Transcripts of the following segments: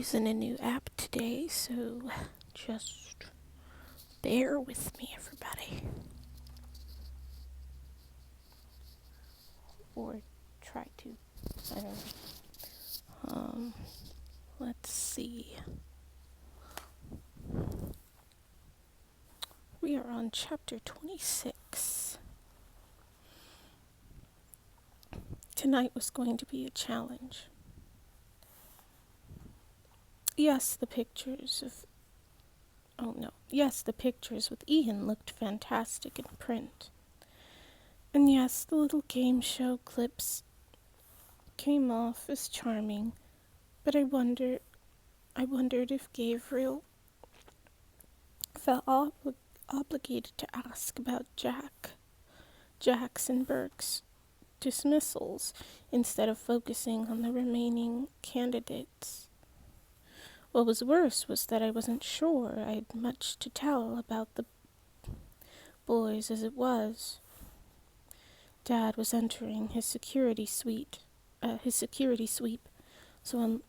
using a new app today, so just bear with me, everybody. Or try to. I don't know. Let's see. We are on chapter 26. Tonight was going to be a challenge. Yes, the pictures with Ian looked fantastic in print. And yes, the little game show clips came off as charming, but I wondered if Gabriel felt obligated to ask about Jackson Burke's dismissals instead of focusing on the remaining candidates. What was worse was that I wasn't sure I had much to tell about the boys as it was. Dad was entering his security sweep, so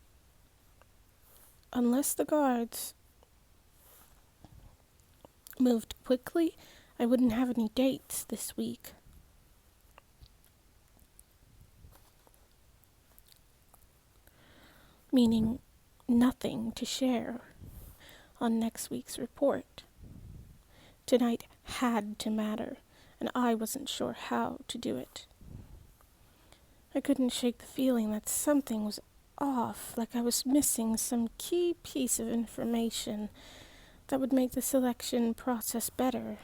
unless the guards moved quickly, I wouldn't have any dates this week. Meaning nothing to share on next week's report. Tonight had to matter, and I wasn't sure how to do it. I couldn't shake the feeling that something was off, like I was missing some key piece of information that would make the selection process better.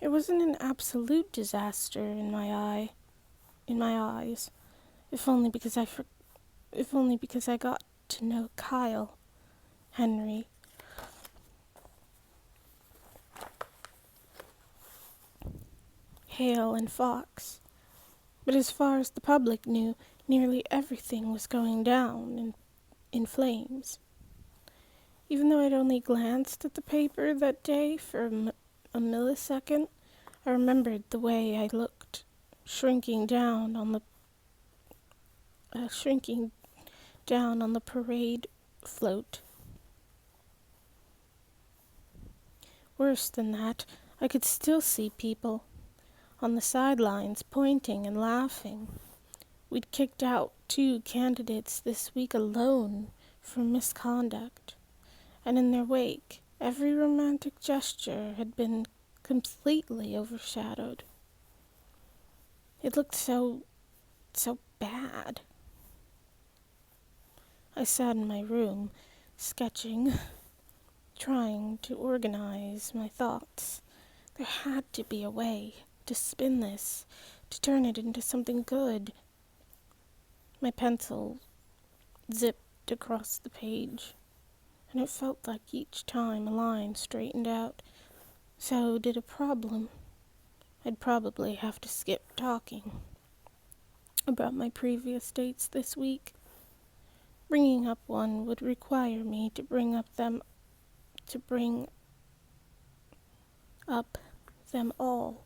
It wasn't an absolute disaster in my eyes, if only because I got to know Kyle, Henry, Hale, and Fox. But as far as the public knew, nearly everything was going down in flames. Even though I'd only glanced at the paper that day for a millisecond, I remembered the way I looked, shrinking down on the parade float. Worse than that, I could still see people on the sidelines pointing and laughing. We'd kicked out 2 candidates this week alone for misconduct, and in their wake, every romantic gesture had been completely overshadowed. It looked so bad. I sat in my room, sketching, trying to organize my thoughts. There had to be a way to spin this, to turn it into something good. My pencil zipped across the page, and it felt like each time a line straightened out, so did a problem. I'd probably have to skip talking about my previous dates this week. Bringing up one would require me to bring up them all.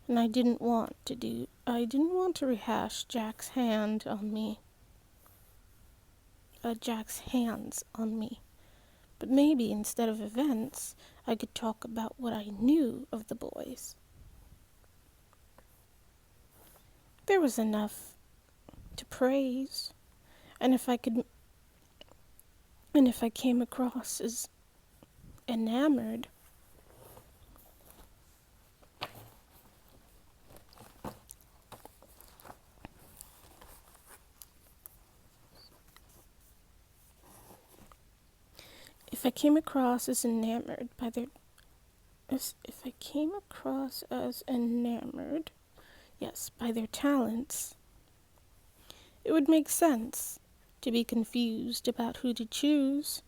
And I didn't want to rehash Jack's hands on me. But maybe instead of events, I could talk about what I knew of the boys. There was enough to praise, and if I came across as enamored, by their talents, it would make sense to be confused about who to choose.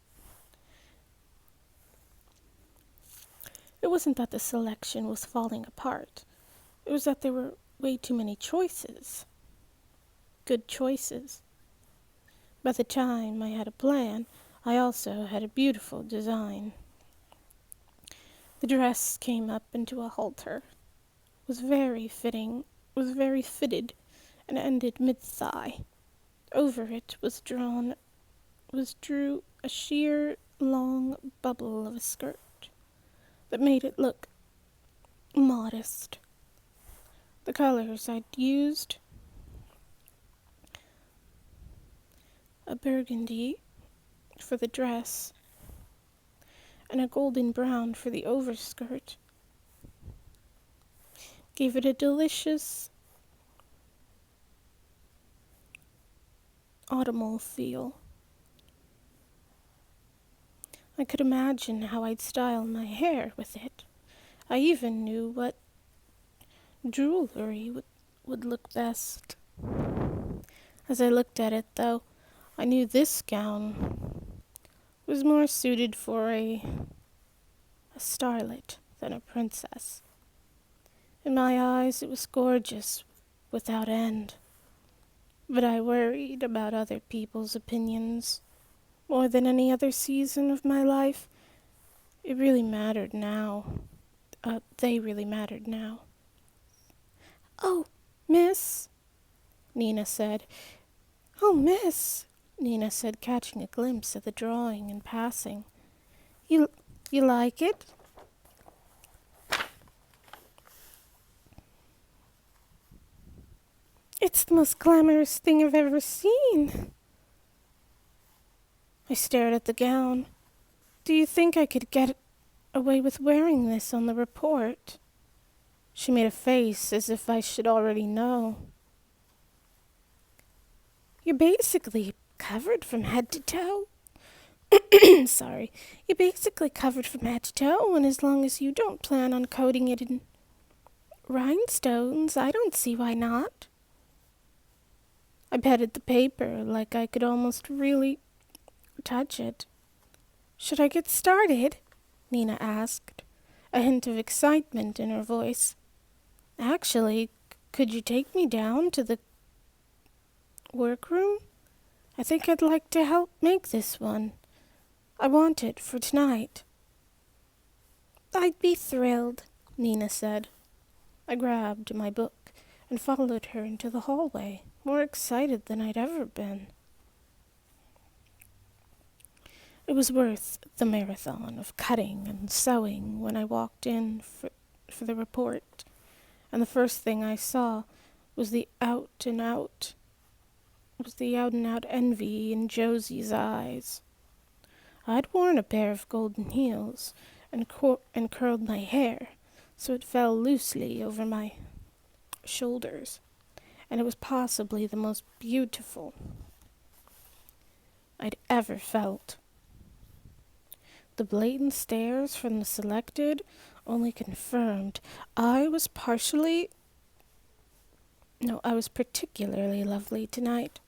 It wasn't that the selection was falling apart. It was that there were way too many choices. Good choices. By the time I had a plan, I also had a beautiful design. The dress came up into a halter, was very fitted, and ended mid-thigh. Over it was drawn drew a sheer, long bubble of a skirt that made it look modest. The colors I'd used, a burgundy for the dress and a golden brown for the overskirt, gave it a delicious autumnal feel. I could imagine how I'd style my hair with it. I even knew what jewelry would look best. As I looked at it, though, I knew this gown was more suited for a starlet than a princess. In my eyes, it was gorgeous without end. But I worried about other people's opinions. More than any other season of my life, it really mattered now. They really mattered now. "Oh, miss," Nina said. "Oh, miss," Nina said, catching a glimpse of the drawing in passing. You like it?" "It's the most glamorous thing I've ever seen." I stared at the gown. "Do you think I could get away with wearing this on the report?" She made a face as if I should already know. "You're basically covered from head to toe." Sorry. "You're basically covered from head to toe, and as long as you don't plan on coating it in rhinestones, I don't see why not." I petted the paper like I could almost really touch it. "Should I get started?" Nina asked, a hint of excitement in her voice. "Actually, could you take me down to the workroom? I think I'd like to help make this one. I want it for tonight." "I'd be thrilled," Nina said. I grabbed my book and followed her into the hallway, more excited than I'd ever been. It was worth the marathon of cutting and sewing when I walked in for the report, and the first thing I saw was the out-and-out envy in Josie's eyes. I'd worn a pair of golden heels and curled my hair so it fell loosely over my shoulders, and it was possibly the most beautiful I'd ever felt. The blatant stares from the selected only confirmed I was particularly lovely tonight,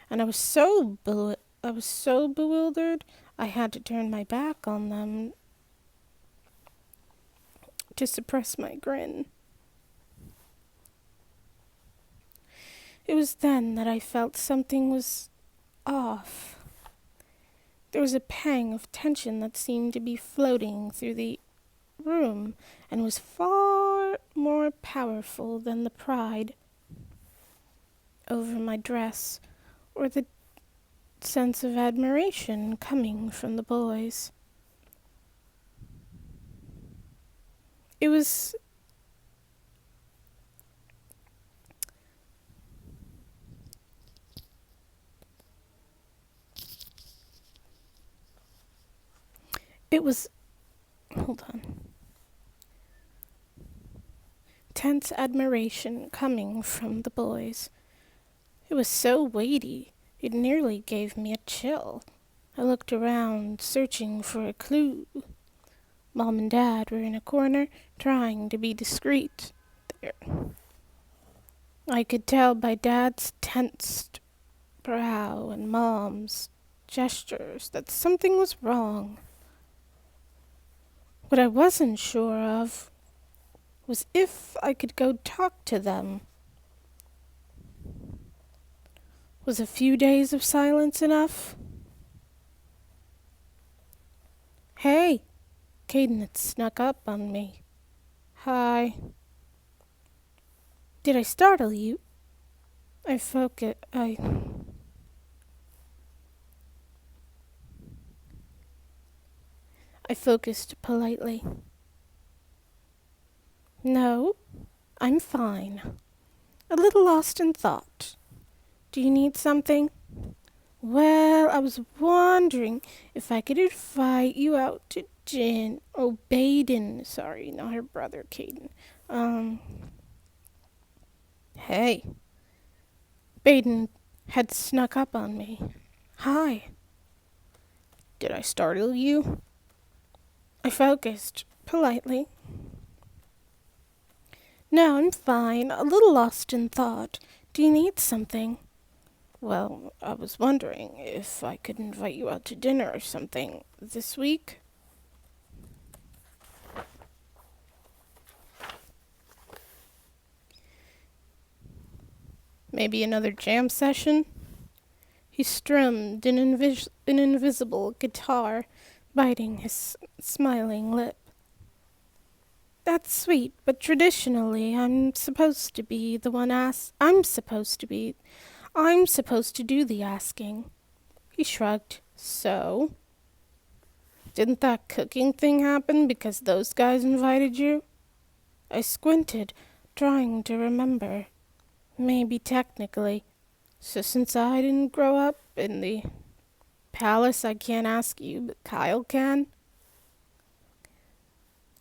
and I was so bewildered I had to turn my back on them to suppress my grin. It was then that I felt something was off. There was a pang of tension that seemed to be floating through the room and was far more powerful than the pride over my dress or the sense of admiration coming from the boys. It was tense admiration coming from the boys. It was so weighty, it nearly gave me a chill. I looked around, searching for a clue. Mom and Dad were in a corner, trying to be discreet. There. I could tell by Dad's tensed brow and Mom's gestures that something was wrong. What I wasn't sure of was if I could go talk to them. Was a few days of silence enough? "Hey!" Caden had snuck up on me. "Hi." "Did I startle you?" I focused politely. No, I'm fine. A little lost in thought. Do you need something? Well, I was wondering if I could invite you out to Jen. Oh, Baden. Sorry, not her brother, Caden. Um, hey. Baden had snuck up on me. Hi. Did I startle you? I focused politely. No, I'm fine. A little lost in thought. Do you need something? Well, I was wondering if I could invite you out to dinner or something this week. Maybe another jam session? He strummed an invisible guitar, biting his smiling lip. That's sweet, but traditionally I'm supposed to do the asking. He shrugged. So? Didn't that cooking thing happen because those guys invited you? I squinted, trying to remember. Maybe technically. So since I didn't grow up in the palace, I can't ask you, but Kyle can?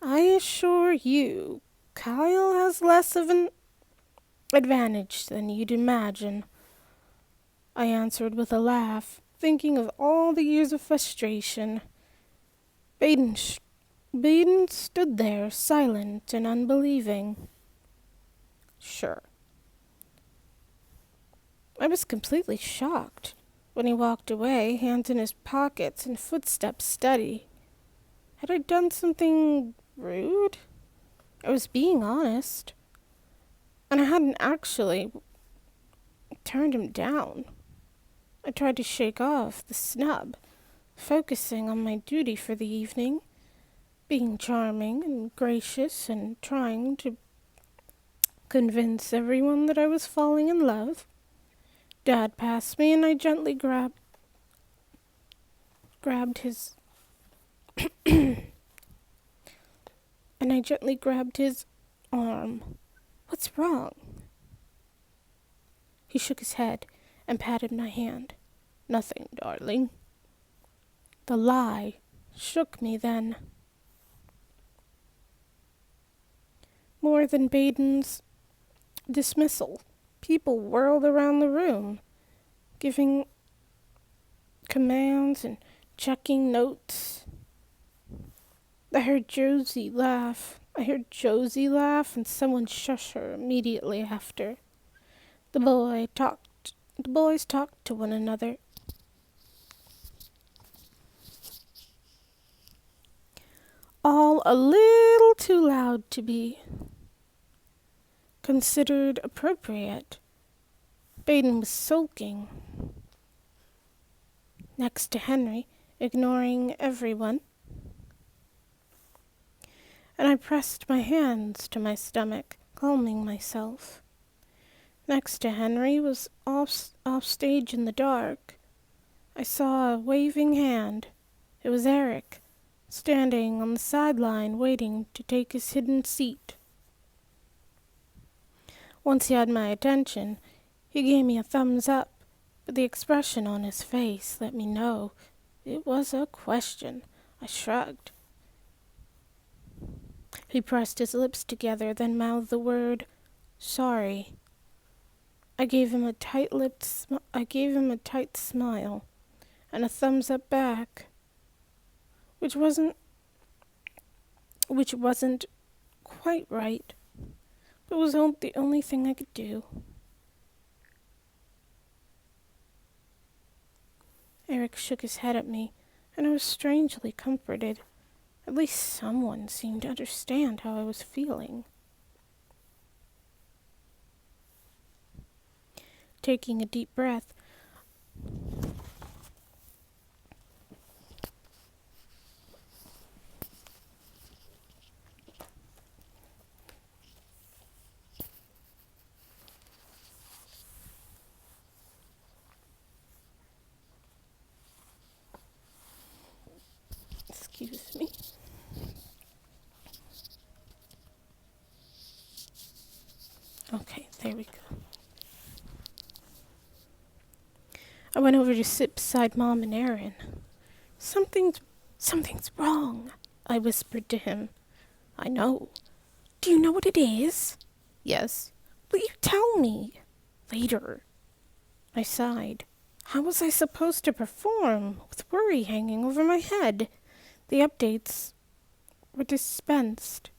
I assure you, Kyle has less of an advantage than you'd imagine. I answered with a laugh, thinking of all the years of frustration. Baden, Baden stood there, silent and unbelieving. Sure. I was completely shocked when he walked away, hands in his pockets and footsteps steady. Had I done something rude? I was being honest, and I hadn't actually turned him down. I tried to shake off the snub, focusing on my duty for the evening, being charming and gracious and trying to convince everyone that I was falling in love. Dad passed me and I gently grabbed his arm. What's wrong? He shook his head and patted my hand. Nothing, darling. The lie shook me then. More than Baden's dismissal, people whirled around the room, giving commands and checking notes. I heard Josie laugh and someone shush her immediately after. The boys talked to one another. All a little too loud to be considered appropriate. Baden was sulking next to Henry, ignoring everyone, and I pressed my hands to my stomach, calming myself. Next to Henry was off stage in the dark. I saw a waving hand. It was Eric, standing on the sideline waiting to take his hidden seat. Once he had my attention, he gave me a thumbs up, but the expression on his face let me know it was a question. I shrugged. He pressed his lips together, then mouthed the word, sorry. I gave him a tight smile and a thumbs up back, which wasn't quite right, but was the only thing I could do. Eric shook his head at me, and I was strangely comforted. At least someone seemed to understand how I was feeling. Taking a deep breath, Excuse me. Okay, there we go. I went over to sit beside Mom and Aaron. Something's, something's wrong, I whispered to him. I know. Do you know what it is? Yes. Will you tell me? Later. I sighed. How was I supposed to perform with worry hanging over my head? The updates were dispensed.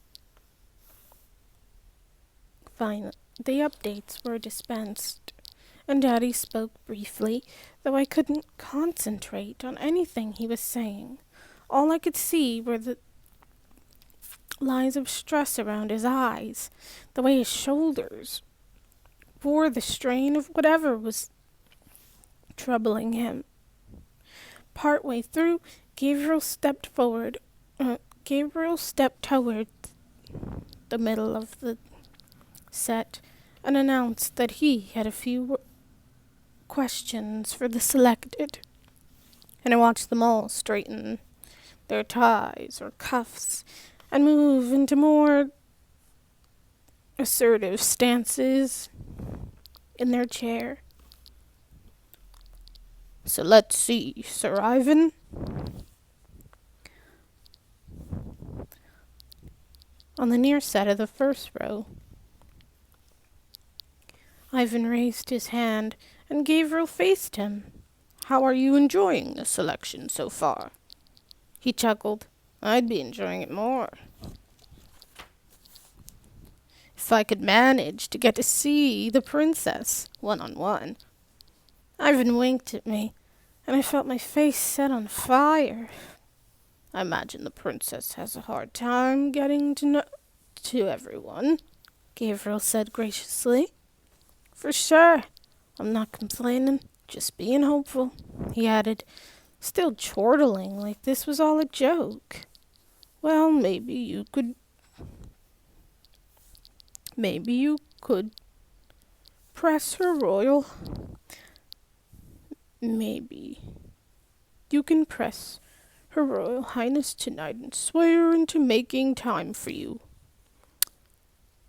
Finally, the updates were dispensed, and Daddy spoke briefly, though I couldn't concentrate on anything he was saying. All I could see were the lines of stress around his eyes, the way his shoulders bore the strain of whatever was troubling him. Partway through, Gabriel stepped toward the middle of the set and announced that he had a few questions for the selected, and I watched them all straighten their ties or cuffs and move into more assertive stances in their chair. So let's see, Sir Ivan. On the near side of the first row, Ivan raised his hand and Gabriel faced him. How are you enjoying the selection so far? He chuckled. I'd be enjoying it more if I could manage to get to see the princess one-on-one. Ivan winked at me, and I felt my face set on fire. I imagine the princess has a hard time getting to everyone, Gabriel said graciously. For sure. I'm not complaining, just being hopeful, he added, still chortling like this was all a joke. Well, maybe you could press her royal. Maybe you can press Her Royal Highness tonight and swear into making time for you.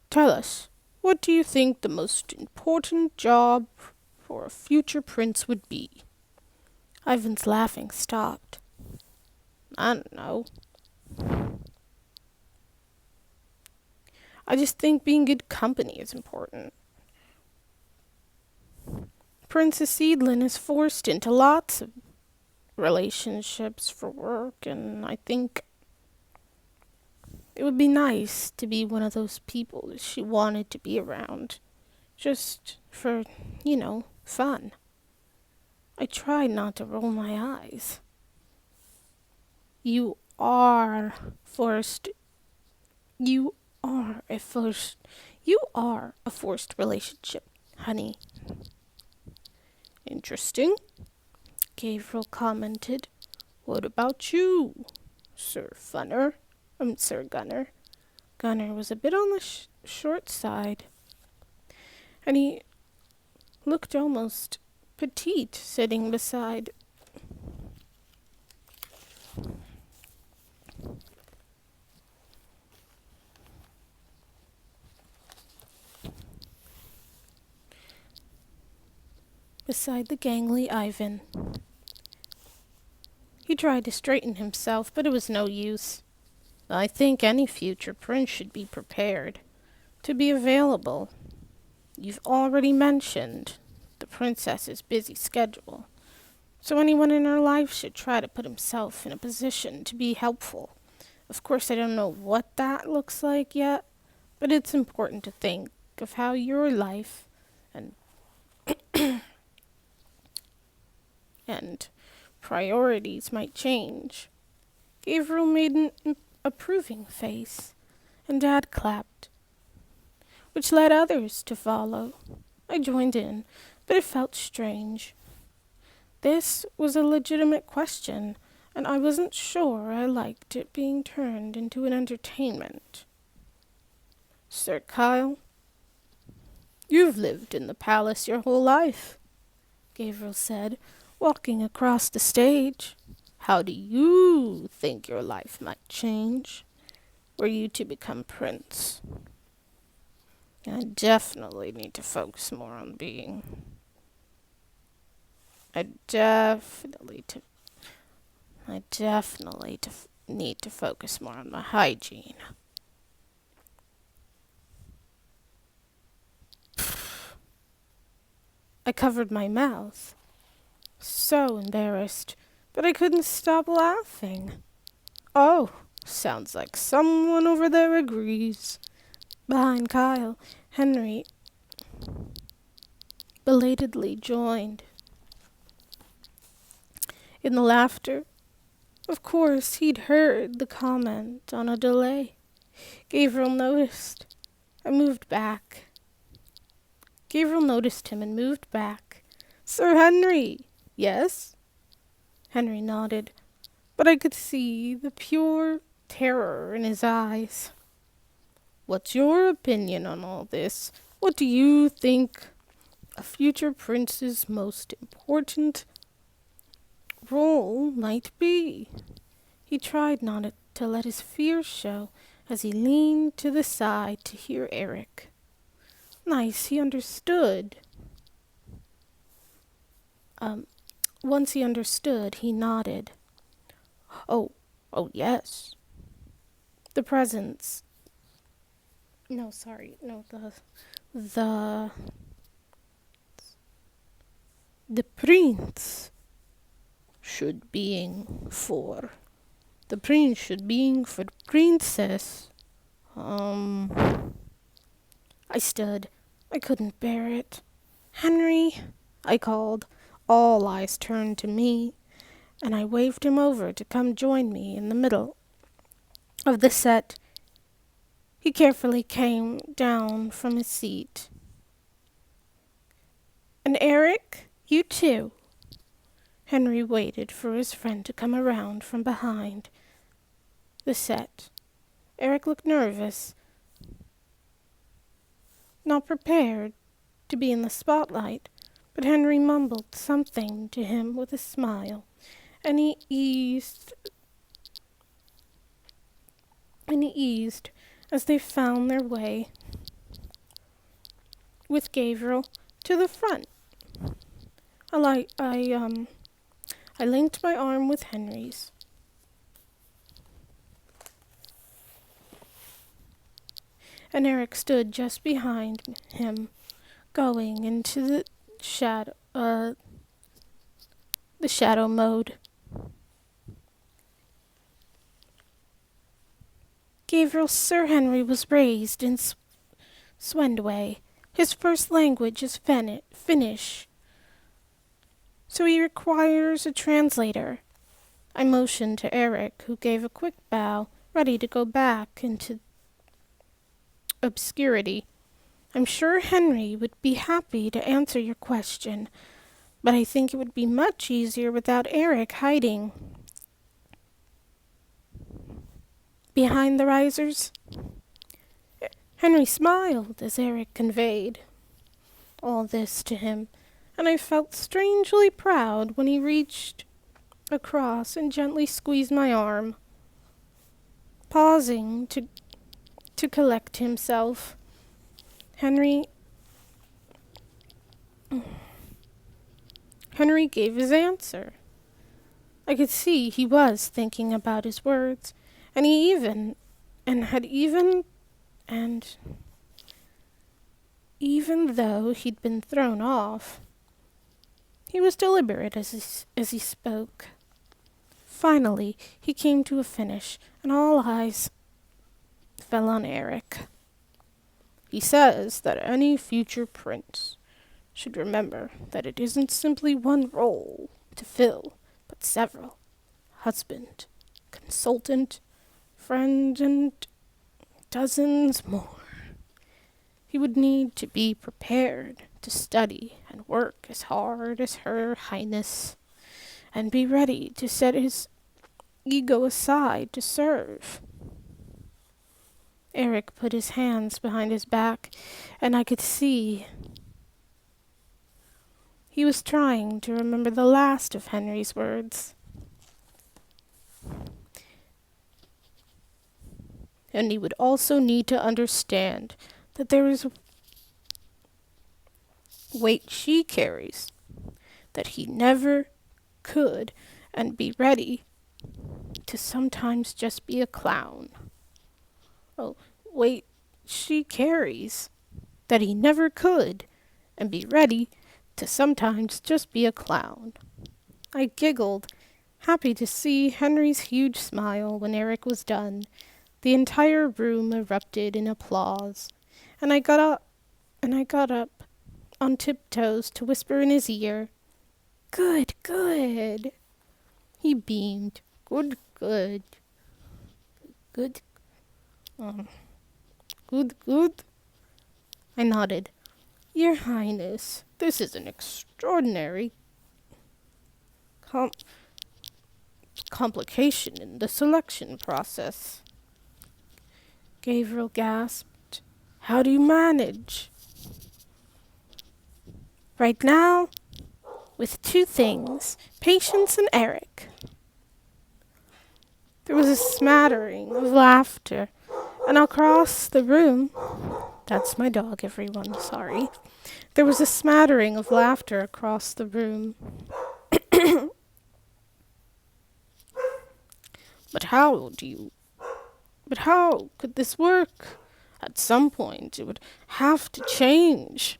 Tell us, what do you think the most important job for a future prince would be? Ivan's laughing stopped. I don't know. I just think being good company is important. Princess Seedlin is forced into lots of relationships for work, and I think it would be nice to be one of those people that she wanted to be around. Just for, fun. I tried not to roll my eyes. You are a forced relationship, honey. Interesting, Gabriel commented. What about you, Sir Gunner? Gunner was a bit on the short side, and he looked almost petite sitting beside the gangly Ivan. He tried to straighten himself, but it was no use. I think any future prince should be prepared to be available. You've already mentioned the princess's busy schedule, so anyone in her life should try to put himself in a position to be helpful. Of course, I don't know what that looks like yet, but it's important to think of how your life and and priorities might change. Gabriel made an approving face, and Dad clapped, which led others to follow. I joined in, but it felt strange. This was a legitimate question, and I wasn't sure I liked it being turned into an entertainment. Sir Kyle, you've lived in the palace your whole life, Gabriel said, walking across the stage. How do you think your life might change were you to become prince? I definitely need to focus more on being. I definitely to. I definitely to need to focus more on my hygiene. I covered my mouth, so embarrassed, but I couldn't stop laughing. Oh, sounds like someone over there agrees. Behind Kyle, Henry belatedly joined in the laughter. Of course, he'd heard the comment on a delay. Gabriel noticed. I moved back. Gabriel noticed him and moved back. Sir Henry! Yes? Henry nodded, but I could see the pure terror in his eyes. What's your opinion on all this? What do you think a future prince's most important role might be? He tried not to let his fear show as he leaned to the side to hear Eric. Nice, he understood. Once he understood, he nodded. Oh, yes. The presents. No, sorry, no, the prince should being for. The prince should being for the princess. I stood. I couldn't bear it. Henry, I called. All eyes turned to me, and I waved him over to come join me in the middle of the set. He carefully came down from his seat. And Eric, you too. Henry waited for his friend to come around from behind the set. Eric looked nervous, not prepared to be in the spotlight, but Henry mumbled something to him with a smile, and he eased as they found their way with Gabriel to the front. I linked my arm with Henry's. And Eric stood just behind him, going into the shadow mode. Gabriel Sir Henry was raised in Swendway. His first language is Finnish, so he requires a translator. I motioned to Eric, who gave a quick bow, ready to go back into obscurity. I'm sure Henry would be happy to answer your question, but I think it would be much easier without Eric hiding behind the risers. Henry smiled as Eric conveyed all this to him, and I felt strangely proud when he reached across and gently squeezed my arm. Pausing to collect himself, Henry gave his answer. I could see he was thinking about his words, and even though he'd been thrown off, he was deliberate as he spoke. Finally, he came to a finish, and all eyes fell on Eric. He says that any future prince should remember that it isn't simply one role to fill, but several. Husband, consultant, friend, and dozens more. He would need to be prepared to study and work as hard as Her Highness, and be ready to set his ego aside to serve. Eric put his hands behind his back, and I could see he was trying to remember the last of Henry's words. And he would also need to understand that there is a weight she carries that he never could, and be ready to sometimes just be a clown. Oh, weight she carries that he never could, and be ready to sometimes just be a clown. I giggled, happy to see Henry's huge smile when Eric was done. The entire room erupted in applause, and I got up on tiptoes to whisper in his ear, "Good, good." He beamed. "Good, good. Good, um, good, good." I nodded. "Your Highness, this is an extraordinary complication in the selection process." Gabriel gasped. "How do you manage?" "Right now, with two things, Patience and Eric." There was a smattering of laughter, and across the room, that's my dog, everyone, sorry. There was a smattering of laughter across the room. But how could this work? At some point, it would have to change.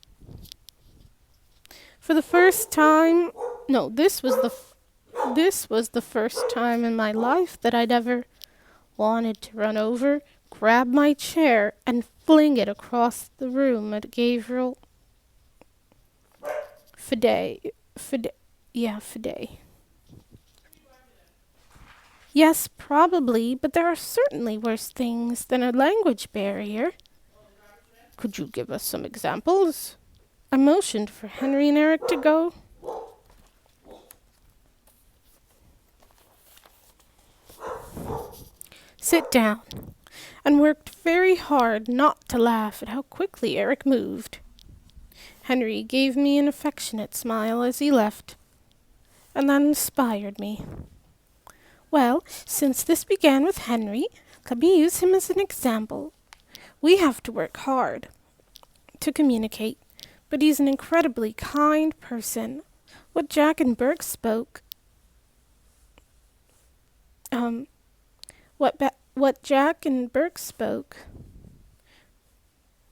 For the first time, no, this was the first time in my life that I'd ever wanted to run over, grab my chair, and fling it across the room at Gabriel. Fide. Yes, probably, but there are certainly worse things than a language barrier. Could you give us some examples? I motioned for Henry and Eric to go. Sit down, and worked very hard not to laugh at how quickly Eric moved. Henry gave me an affectionate smile as he left, and that inspired me. Well, since this began with Henry, let me use him as an example. We have to work hard to communicate, but he's an incredibly kind person. What Jack and Burke spoke, what Jack and Burke spoke,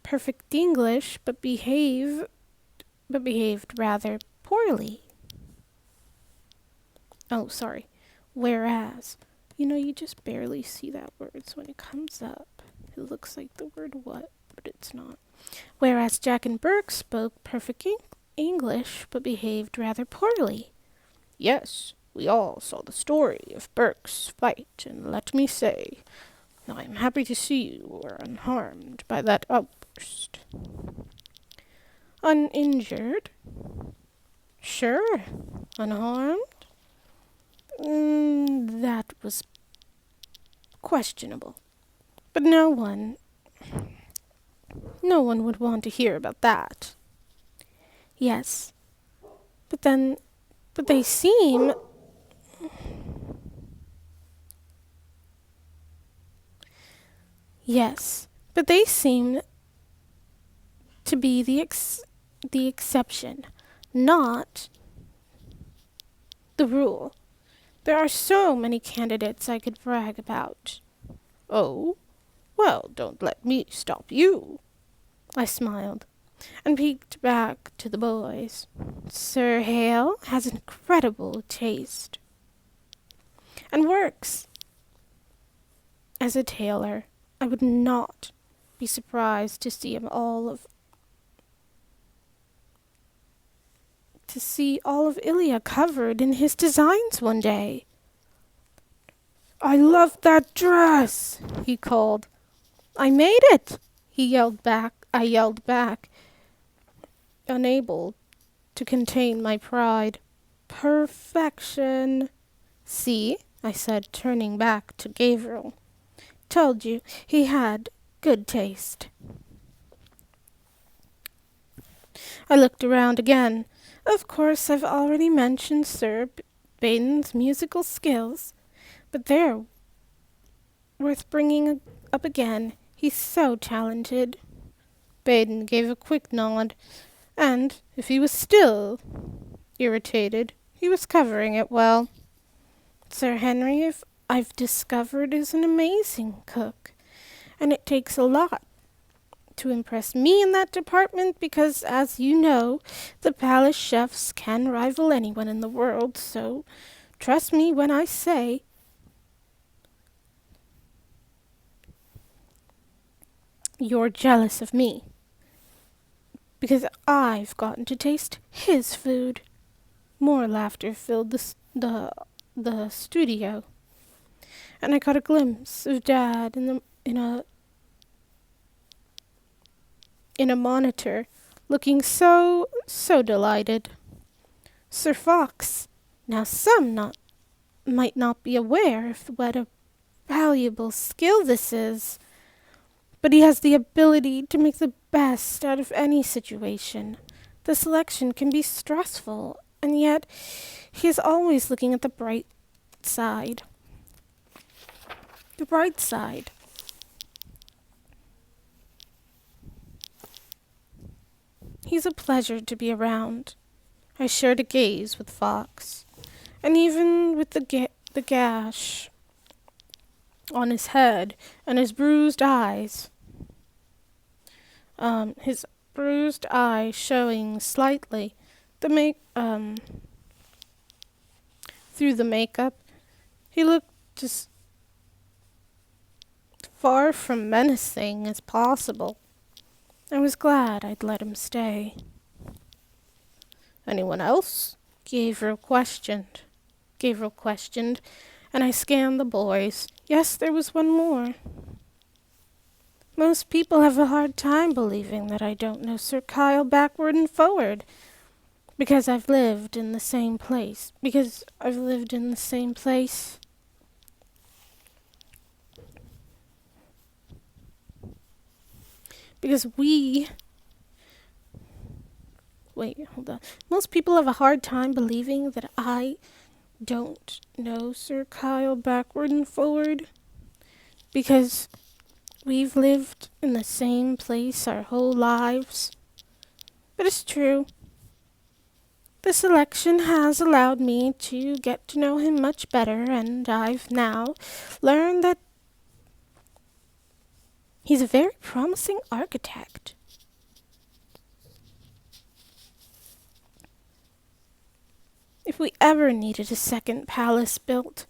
perfect English, but behaved rather poorly. Oh, sorry. Whereas, you just barely see that word, so when it comes up, it looks like the word what, but it's not. Whereas Jack and Burke spoke perfect English, but behaved rather poorly. Yes, we all saw the story of Burke's fight, and let me say, I am happy to see you were unharmed by that outburst. Uninjured? Sure. Unharmed? That was questionable. But no one would want to hear about that. Yes, but they seem... Yes, but they seem to be the exception, not the rule. There are so many candidates I could brag about. Oh, well, don't let me stop you. I smiled and peeked back to the boys. Sir Hale has incredible taste and works as a tailor. I would not be surprised to see all of Ilya covered in his designs one day. I love that dress, he called. I made it, I yelled back, unable to contain my pride. Perfection. See, I said, turning back to Gabriel. Told you he had good taste. I looked around again. Of course, I've already mentioned Sir Baden's musical skills, but there worth bringing up again. He's so talented." Baden gave a quick nod, and if he was still irritated, he was covering it well. "Sir Henry, I've discovered, is an amazing cook, and it takes a lot to impress me in that department because, as you know, the palace chefs can rival anyone in the world, so trust me when I say you're jealous of me because I've gotten to taste his food." More laughter filled the studio, and I caught a glimpse of Dad in a monitor, looking so delighted. "Sir Fox, now might not be aware of what a valuable skill this is, but he has the ability to make the best out of any situation. The selection can be stressful, and yet he is always looking at the bright side. The bright side. He's a pleasure to be around." I shared a gaze with Fox, and even with the gash on his head and his bruised eye showing slightly through the makeup, he looked as far from menacing as possible. I was glad I'd let him stay. "Anyone else?" Gabriel questioned, and I scanned the boys. Yes, there was one more. "Most people have a hard time believing that I don't know Sir Kyle backward and forward, because I've lived in the same place. Because we Wait, hold on. Most people have a hard time believing that I don't know Sir Kyle backward and forward, because we've lived in the same place our whole lives. But it's true. The selection has allowed me to get to know him much better, and I've now learned that he's a very promising architect. If we ever needed a second palace built,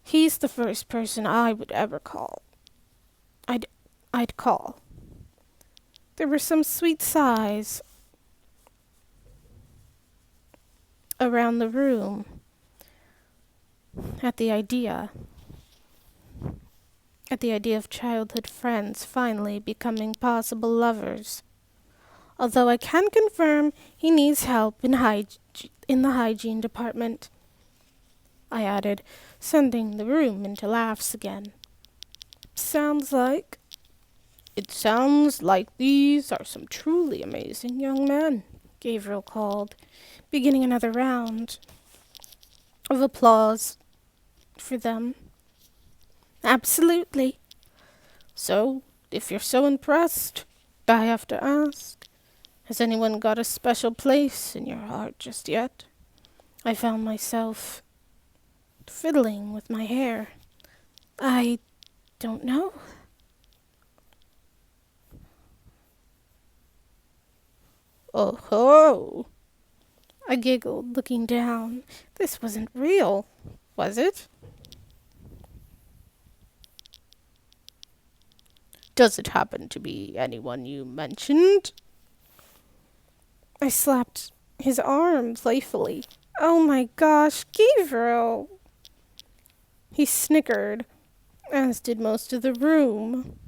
he's the first person I would ever call. I'd call." There were some sweet sighs around the room at the idea of childhood friends finally becoming possible lovers. Although I can confirm he needs help in the hygiene department, I added, sending the room into laughs again. It sounds like these are some truly amazing young men," Gabriel called, beginning another round of applause for them. "Absolutely." "So, if you're so impressed, I have to ask, has anyone got a special place in your heart just yet?" I found myself fiddling with my hair. "I don't know." "Oh ho!" I giggled, looking down. This wasn't real, was it? "Does it happen to be anyone you mentioned?" I slapped his arm playfully. "Oh my gosh, Gabriel!" He snickered, as did most of the room.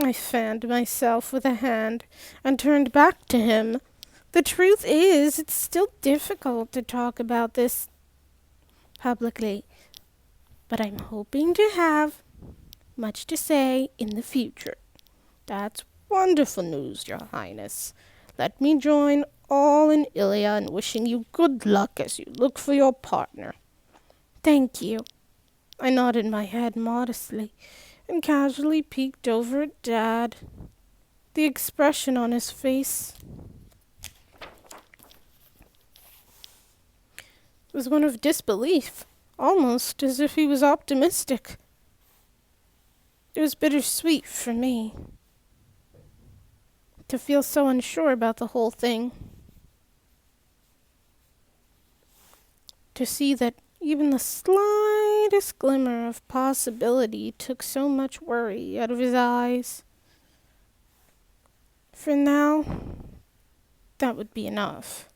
I fanned myself with a hand and turned back to him. "The truth is, it's still difficult to talk about this publicly, but I'm hoping to have much to say in the future." "That's wonderful news, Your Highness. Let me join all in Ilya in wishing you good luck as you look for your partner." "Thank you." I nodded my head modestly. and casually peeked over at Dad. The expression on his face was one of disbelief, almost as if he was optimistic. It was bittersweet for me to feel so unsure about the whole thing. To see that even the slightest glimmer of possibility took so much worry out of his eyes. For now, that would be enough.